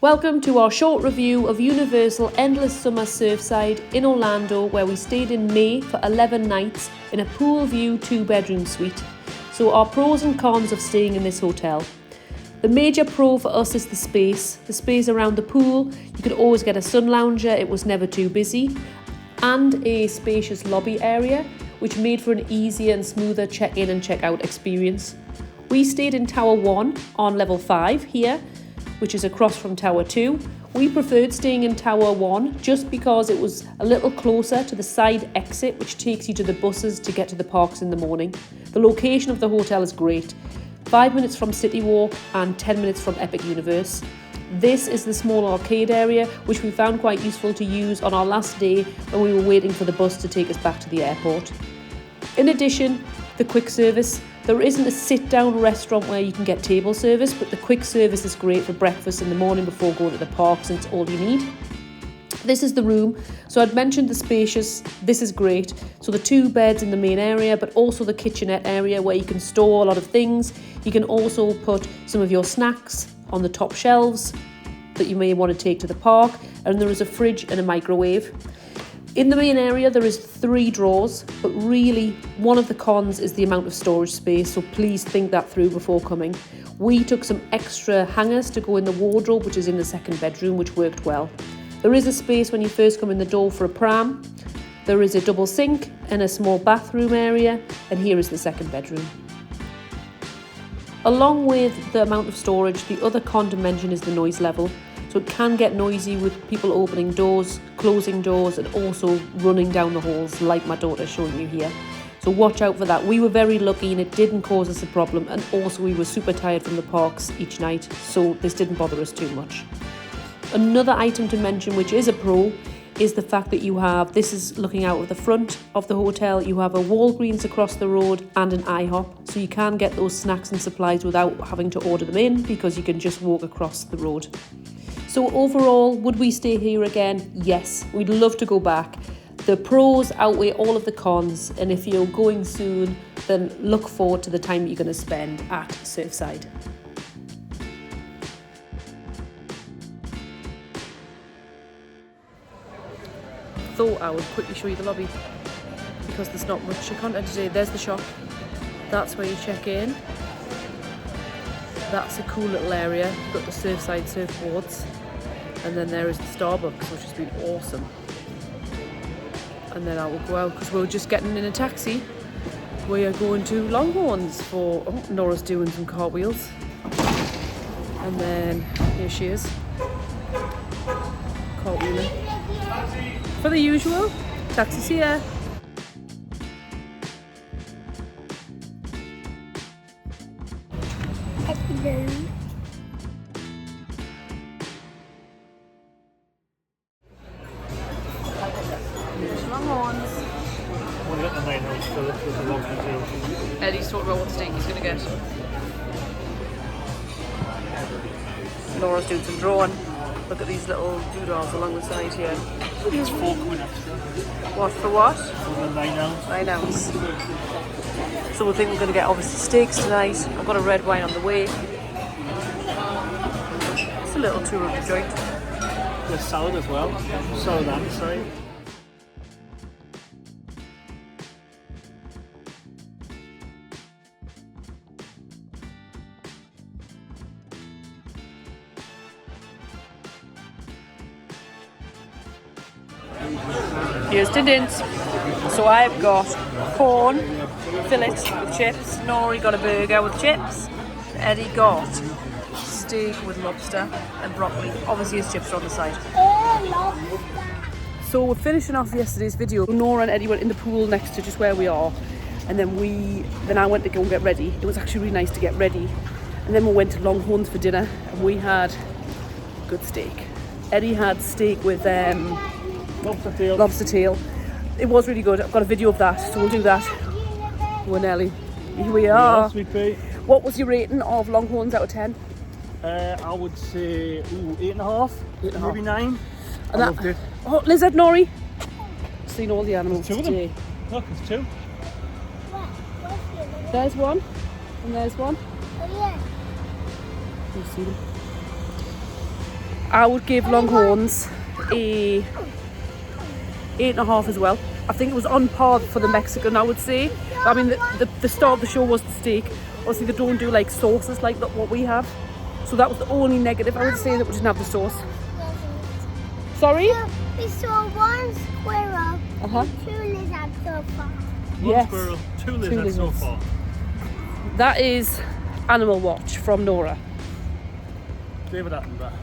Welcome to our short review of Universal Endless Summer Surfside in Orlando, where we stayed in May for 11 nights in a pool view 2-bedroom suite. So our pros and cons of staying in this hotel. The major pro for us is the space around the pool. You could always get a sun lounger, it was never too busy, and a spacious lobby area, which made for an easier and smoother check-in and check-out experience. We stayed in Tower 1 on level 5 here, which is across from Tower 2. We preferred staying in Tower 1 just because it was a little closer to the side exit, which takes you to the buses to get to the parks in the morning. The location of the hotel is great. 5 minutes from Citywalk and 10 minutes from Epic Universe. This is the small arcade area, which we found quite useful to use on our last day when we were waiting for the bus to take us back to the airport. In addition, the quick service. There isn't a sit-down restaurant where you can get table service, but the quick service is great for breakfast in the morning before going to the parks, and it's all you need. This is the room. So I'd mentioned the spacious. This is great. So the 2 beds in the main area, but also the kitchenette area where you can store a lot of things. You can also put some of your snacks on the top shelves that you may want to take to the park. And there is a fridge and a microwave. In the main area, there is 3 drawers, but really one of the cons is the amount of storage space, so please think that through before coming. We took some extra hangers to go in the wardrobe, which is in the 2nd bedroom, which worked well. There is a space when you first come in the door for a pram. There is a double sink and a small bathroom area, and here is the 2nd bedroom. Along with the amount of storage, the other con to mention is the noise level. So it can get noisy with people opening doors, closing doors, and also running down the halls like my daughter's showing you here. So watch out for that. We were very lucky and it didn't cause us a problem, and also we were super tired from the parks each night, so this didn't bother us too much. Another item to mention, which is a pro, is the fact that you have, this is looking out of the front of the hotel, you have a Walgreens across the road and an IHOP, so you can get those snacks and supplies without having to order them in because you can just walk across the road. So overall, would we stay here again? Yes, we'd love to go back. The pros outweigh all of the cons, and if you're going soon, then look forward to the time that you're going to spend at Surfside. Thought I would quickly show you the lobby because there's not much content today. There's the shop. That's where you check in. That's a cool little area. You've got the Surfside surfboards. And then there is the Starbucks, which has been awesome. And then I will go out because we're just getting in a taxi. We are going to Longhorns for, Nora's doing some cartwheels. And then here she is, cartwheeling. For the usual, taxi's here. Longhorns. We'll get the main house for the lobster too. Eddie's talking about what steak he's going to get. Laura's doing some drawing. Look at these little doodles along the side here. There's 4 coming extra. What for what? For the 9 ounce. 9 ounce. So we think we're going to get obviously steaks tonight. I've got a red wine on the way. It's a little tour of the joint. There's salad as well. Salad and side. Here's Tindins. So I've got corn fillet with chips. Nori got a burger with chips. Eddie got steak with lobster and broccoli. Obviously his chips are on the side. So we're finishing off yesterday's video. Nora and Eddie went in the pool next to just where we are. And then I went to go and get ready. It was actually really nice to get ready. And then we went to Longhorns for dinner and we had good steak. Eddie had steak with lobster tail. It was really good. I've got a video of that, so we'll do that. We're Nelly. Here we are. What was your rating of Longhorns out of 10? I would say 8.5, maybe 9. And I loved it. Oh, lizard Nori. Seen all the animals There's 2 today. of them. Look, there's 2. There's one, and there's one. Oh yeah. You see them. I would give Longhorns a 8.5 as well. I think it was on par for the Mexican, I would say. I mean, the star of the show was the steak. Obviously, they don't do like sauces like what we have. So that was the only negative, I would say, that we didn't have the sauce. Sorry? We saw one squirrel and 2 lizards so far. Yes. One squirrel, 2 lizards so far. That is Animal Watch from Nora. David Attenborough.